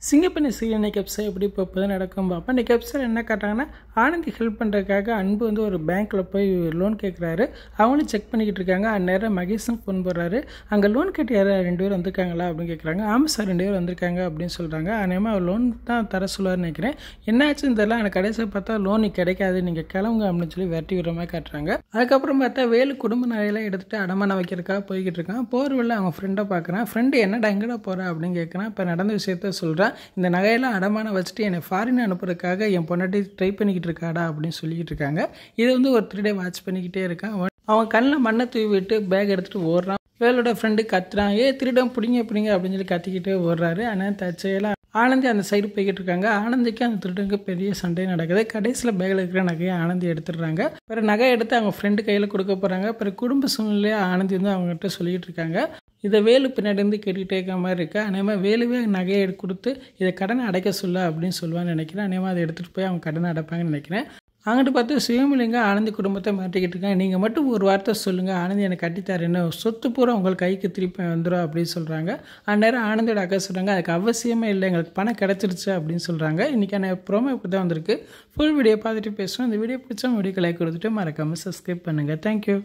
சிங்கப்பெண்ணை serial இன்னைக்கு episode எப்படி இப்போ நடக்கும் பார்ப்போம். இன்றைக்கி எபிசோட் என்ன காட்டுறாங்கன்னா, ஆனந்தி ஹெல்ப் பண்ணுறதுக்காக அன்பு வந்து ஒரு பேங்க்கில் போய் லோன் கேட்குறாரு. அவங்களும் செக் பண்ணிக்கிட்டு இருக்காங்க. அந்நேரம் மகேஷும் ஃபோன் போடுறாரு. அங்கே லோன் கேட்டு யாரும் 2 பேர் வந்திருக்காங்களா அப்படின்னு கேட்குறாங்க. ஆமாம் சார் 2 பேர் வந்திருக்காங்க அப்படின்னு சொல்கிறாங்க. அதேமாதிரி அவர் லோன் தான் தர சொல்லுவார்னு நினைக்கிறேன். என்னாச்சுன்னு தெரியல, எனக்கு கடைசியாக பார்த்தா லோன் கிடைக்காது, நீங்கள் கிளம்புங்க அப்படின்னு சொல்லி விரட்டி விடுற மாதிரி காட்டுறாங்க. அதுக்கப்புறம் பார்த்தா வேலு குடும்ப நகையெல்லாம் எடுத்துகிட்டு அடமானம் வைக்கிறதுக்காக போய்கிட்டு இருக்கான். போர்வெல்ல அவங்க ஃப்ரெண்டை பார்க்குறான். ஃப்ரெண்டு என்னடா எங்கடா போகிறா அப்படின்னு கேட்குறான். இப்போ நடந்த விஷயத்த சொல்கிறான். இந்த நகையெல்லாம் அடமானம் வச்சுட்டு என்னை ஃபாரின் அனுப்புறதுக்காக என் பொண்டாட்டி ட்ரை பண்ணிக்கிட்டு இருக்காடா அப்படின்னு சொல்லிக்கிட்டு இருக்காங்க. இதை வந்து ஒரு 3 டே வாட்ச் பண்ணிக்கிட்டே இருக்கான். அவன் கண்ணில் மண்ணை தூவி விட்டு பேக் எடுத்துகிட்டு ஓடுறான். வேலோட ஃப்ரெண்டு கத்துறான், திருடம் பிடிங்க அப்படின்னு சொல்லி கத்திக்கிட்டே ஓடுறாரு. ஆனால் தச்சையெல்லாம் ஆனந்தி அந்த சைடு போய்கிட்டு இருக்காங்க. ஆனந்திக்கு அந்த திருடனுக்கு பெரிய சண்டை நடக்குது. கடைசியில் பேக்கில் இருக்கிற நகையை ஆனந்தி எடுத்துடுறாங்க. பிறகு நகை எடுத்து அவங்க ஃப்ரெண்டு கையில் கொடுக்க போகிறாங்க. பிறகு குடும்ப சூழ்நிலையாக ஆனந்தி வந்து அவங்ககிட்ட சொல்லிகிட்டு இருக்காங்க. இதை வேலு பின்னாடி இருந்து கேட்டுக்கிட்டே இருக்க மாதிரி இருக்கு. அதேமாதிரி வேலுவே நகையை கொடுத்து இதை கடனை அடைக்க சொல்ல அப்படின்னு சொல்லுவான்னு நினைக்கிறேன். அதேமாதிரி அதை எடுத்துகிட்டு போய் அவங்க கடனை அடைப்பாங்கன்னு நினைக்கிறேன். அங்கிட்டு பார்த்து சிவமலிங்க ஆனந்தி குடும்பத்தை மாட்டிக்கிட்டு இருக்காங்க. நீங்கள் மட்டும் ஒரு வார்த்தை சொல்லுங்கள், ஆனந்தி எனக்கு கட்டித்தார், சொத்து பூரா உங்கள் கைக்கு திருப்பி வந்துடும் அப்படின்னு சொல்கிறாங்க. அந்நேரம் ஆனந்தியோட அக்கா சொல்கிறாங்க, அதுக்கு அவசியமே இல்லை, எங்களுக்கு பணம் கிடச்சிருச்சு அப்படின்னு சொல்கிறாங்க. இன்றைக்கான ப்ரோமோ இப்படி தான் வந்திருக்கு. ஃபுல் வீடியோ பார்த்துட்டு பேசுவோம். இந்த வீடியோ பிடிச்சா வீடியோக்கு லைக் கொடுத்துட்டு மறக்காமல் சப்ஸ்கிரைப் பண்ணுங்கள். தேங்க்யூ.